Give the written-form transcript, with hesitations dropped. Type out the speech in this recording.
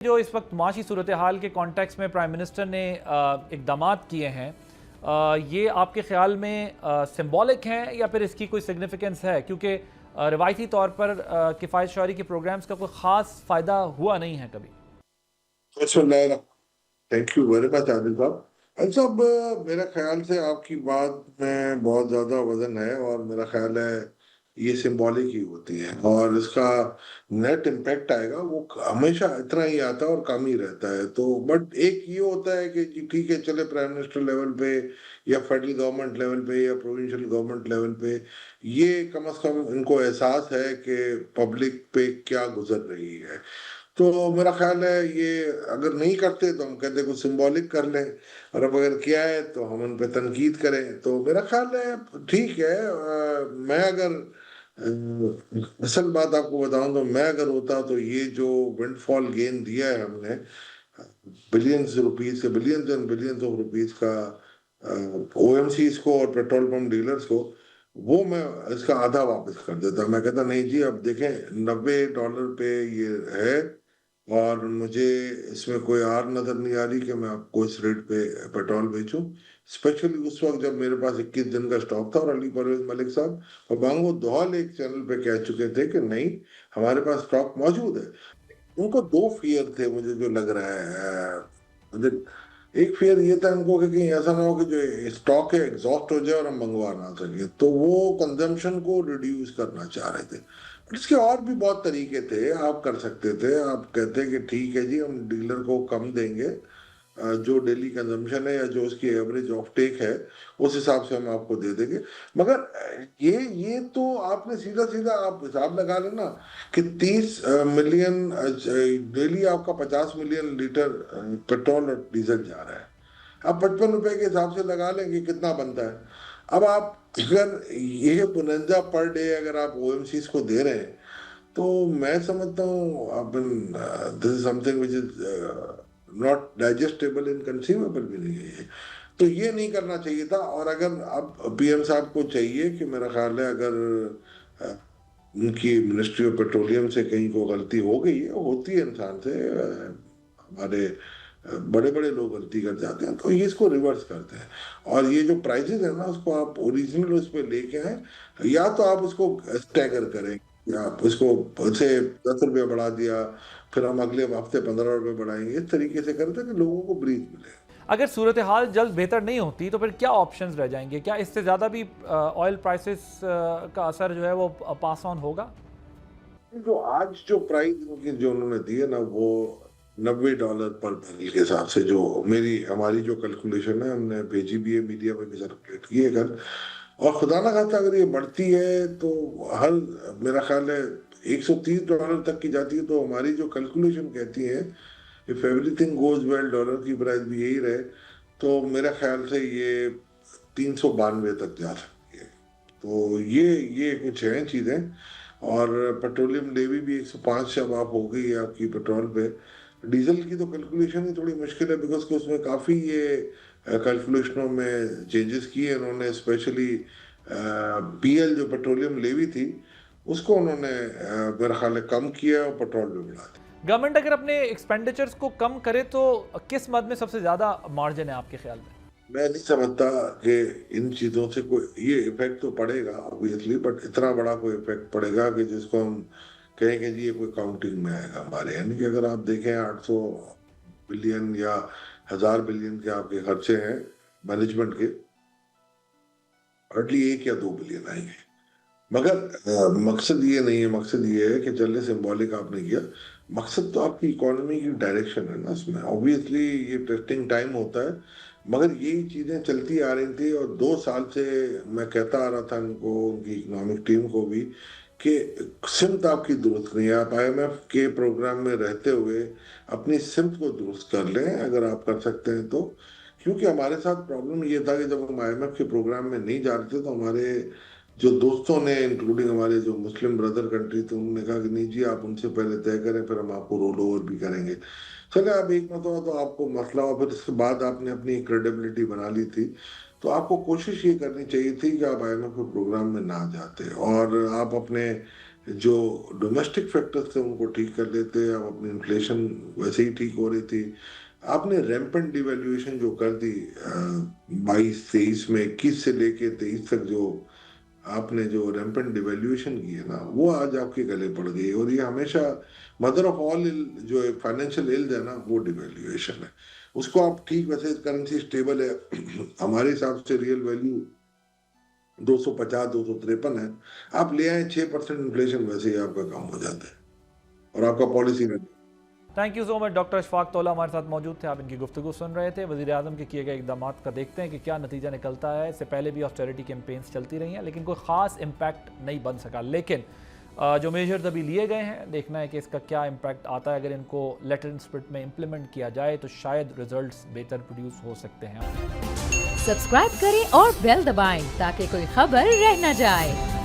जो इस वक्त माशी सूरत हाल के कॉन्टेक्स्ट में प्राइम मिनिस्टर ने इकदामात किए हैं, ये आपके ख्याल में सिंबॉलिक हैं या फिर इसकी कोई सिग्निफिकेंस है? क्योंकि रिवायती तौर पर किफ़ायत शौरी के प्रोग्राम्स का कोई ख़ास फ़ायदा हुआ नहीं है कभी। Thank you very much Adil साहब। साहब, मेरा ख्याल से आपकी बात में बहुत ज्यादा वजन है और मेरा ख्याल है ये सिंबॉलिक ही होती है और इसका नेट इम्पैक्ट आएगा वो हमेशा इतना ही आता है और कम ही रहता है। तो बट एक ये होता है कि जी ठीक है, चले प्राइम मिनिस्टर लेवल पे या फेडरल गवर्नमेंट लेवल पे या प्रोविंशियल गवर्नमेंट लेवल पे ये कम से कम इनको एहसास है कि पब्लिक पे क्या गुजर रही है। तो मेरा ख्याल है ये अगर नहीं करते तो हम कहते कुछ सिंबॉलिक कर लें, और अब अगर किया है तो हम उन पे तनकीद करें। तो मेरा ख्याल है ठीक है। मैं अगर असल बात आपको बताऊं तो मैं अगर होता तो ये जो विंडफॉल गेन दिया है हमने बिलियंस रुपीज के, billions and billions of rupees का ओएमसी को और पेट्रोल पंप डीलर्स को, वो मैं इसका आधा वापस कर देता। मैं कहता नहीं जी, अब देखें $90 पे ये है और मुझे इसमें कोई आर नजर नहीं आ रही कि मैं आपको इस रेट पे पेट्रोल बेचूं। स्पेशली उस वक्त जब मेरे पास 21 दिन का स्टॉक था और अली परवेज मलिक साहब और बांगो दोहल एक चैनल पे कह चुके थे कि नहीं, हमारे पास स्टॉक मौजूद है। उनको दो फियर थे मुझे जो लग रहा है। मुझे एक फियर ये था इनको कि कहीं ऐसा ना हो कि जो स्टॉक है एग्जॉस्ट हो जाए और हम मंगवा ना सके, तो वो कंजम्पशन को रिड्यूस करना चाह रहे थे। इसके और भी बहुत तरीके थे, आप कर सकते थे। आप कहते कि ठीक है जी, हम डीलर को कम देंगे, जो डेली कंजम्पशन है या जो उसकी एवरेज ऑफ टेक है उस हिसाब से हम आपको दे देंगे। मगर ये तो आपने सीधा सीधा आप हिसाब लगा लेना कि 30 मिलियन डेली आपका 50 मिलियन लीटर पेट्रोल और डीजल जा रहा है। अब 55 रुपए के हिसाब से लगा लेंगे कितना बनता है। अब आप अगर ये बुनंजा पर डे अगर आप ओएमसी को दे रहे हैं तो मैं समझता हूँ अपन this is something which is not digestible in consumable भी नहीं है ये। तो ये नहीं करना चाहिए था। और अगर अब पीएम साहब को चाहिए कि मेरा ख्याल है अगर अ, उनकी मिनिस्ट्री ऑफ पेट्रोलियम से कहीं को गलती हो गई है, होती है इंसान से, हमारे बड़े बड़े लोग गलती कर जाते हैं, तो ये इसको रिवर्स करते हैं। और ये जो प्राइजेस है ना उसको आप ओरिजिनल उस पर लेके आए, या तो आप उसको स्टैगर करें, या आप उसको से 10 रुपये बढ़ा दिया, फिर हम अगले हफ्ते 15 रुपये बढ़ाएंगे, इस तरीके से करते हैं कि लोगों को ब्रीथ मिले। अगर सूरत हाल जल्द बेहतर नहीं होती तो फिर क्या ऑप्शंस रह जाएंगे? क्या इससे ज़्यादा भी ऑयल प्राइसेस का असर जो है वो पास ऑन होगा? जो आज जो प्राइस उनकी जो उन्होंने दी है ना वो $90 पर बैरल के हिसाब से, जो मेरी हमारी जो कैलकुलेशन है हमने भेजी भी है, मीडिया में भी सर्कुलेट की है कल। और खुदा ना खास्ता अगर ये बढ़ती है तो हर, मेरा ख्याल है $130 तक की जाती है, तो हमारी जो कैलकुलेशन कहती है if everything goes well, dollar की प्राइस भी यही रहे, तो मेरा ख्याल से ये 392 तक जा सकती है। तो ये कुछ है चीजें। और पेट्रोलियम लेवी भी 105 अब आप हो गई है आपकी पेट्रोल पे। डीजल की तो कैलकुलेशन ही थोड़ी मुश्किल है, बिकॉज कि उसमें काफी ये कैलकुलेशनों में चेंजेस किए उन्होंने। स्पेशली पीएल जो पेट्रोलियम लेवी थी उसको उन्होंने मेरा ख्याल है कम किया और पेट्रोल भी बढ़ा दिया। गवर्नमेंट अगर अपने एक्सपेंडिचर्स को कम करे तो किस मद में सबसे ज़्यादा मार्जिन है आपके ख्याल में? मैं नहीं समझता कि इन चीजों से कोई ये इफेक्ट तो पड़ेगा ऑब्वियसली, बट इतना बड़ा कोई इफेक्ट पड़ेगा कि जिसको हम कहेंगे जी ये कोई काउंटिंग में आएगा हमारे। यानी कि अगर आप देखें 800 बिलियन या 1000 बिलियन के आपके खर्चे हैं मैनेजमेंट के, हार्डली 1 या 2 बिलियन आएंगे। मगर मकसद ये नहीं है, मकसद ये है कि चलिए सिंबॉलिक आपने किया, मकसद तो आपकी इकोनॉमी की डायरेक्शन है ना उसमें। ऑब्वियसली ये टेस्टिंग टाइम होता है, मगर यही चीजें चलती आ रही थी और 2 साल से मैं कहता आ रहा था इनको, उनकी इकोनॉमिक टीम को भी, कि सिमत आपकी दुरुस्त नहीं है। आप आईएमएफ के प्रोग्राम में रहते हुए अपनी सिमत को दुरुस्त कर लें अगर आप कर सकते हैं तो। क्योंकि हमारे साथ प्रॉब्लम ये था कि जब हम आईएमएफ के प्रोग्राम में नहीं जा रहे थे तो हमारे जो दोस्तों ने, इंक्लूडिंग हमारे जो मुस्लिम ब्रदर कंट्री थे, उन्होंने कहा कि नहीं जी आप उनसे पहले तय करें, फिर हम आपको रोल ओवर भी करेंगे। चले आप एक मरतबा तो आपको मसला हुआ, फिर इसके बाद आपने अपनी क्रेडिबिलिटी बना ली थी, तो आपको कोशिश ये करनी चाहिए थी कि आप आईएमएफ के प्रोग्राम में ना जाते और आप अपने जो डोमेस्टिक फैक्टर्स थे उनको ठीक कर लेते। अब अपनी इन्फ्लेशन वैसे ही ठीक हो रही थी। आपने रैम्पेंट डिवैल्यूएशन जो कर दी 22-23 में, 21 से लेके 23 तक जो आपने जो रैम्पेंट डिवैल्यूएशन की है ना, वो आज आपके गले पड़ गई। और ये हमेशा मदर ऑफ ऑल इल जो एक फाइनेंशियल इल्ड है ना, वो डिवैल्यूएशन है। उसको आप ठीक, वैसे करेंसी स्टेबल है हमारे हिसाब से रियल वैल्यू 250-253 है। आप ले आए 6% इन्फ्लेशन, वैसे ही आपका काम हो जाता है और आपका पॉलिसी में। Thank you so much. Doctor Ashfaq तौला हमारे साथ मौजूद थे, आप इनकी गुफ्तगू सुन रहे थे। वज़ीर आज़म के किए गए इकदाम का देखते हैं कि क्या नतीजा निकलता है। इससे पहले भी ऑस्टेरिटी कैंपेन्स चलती रही हैं, लेकिन कोई ख़ास इम्पैक्ट नहीं बन सका। लेकिन जो मेजर्स अभी लिए गए हैं, देखना है कि इसका क्या इम्पैक्ट आता है। अगर इनको लेटर एंड स्पिरिट में इम्प्लीमेंट किया जाए तो शायद रिजल्ट्स बेहतर प्रोड्यूस हो सकते हैं। सब्सक्राइब करें और बेल दबाएं ताकि कोई खबर रह न जाए।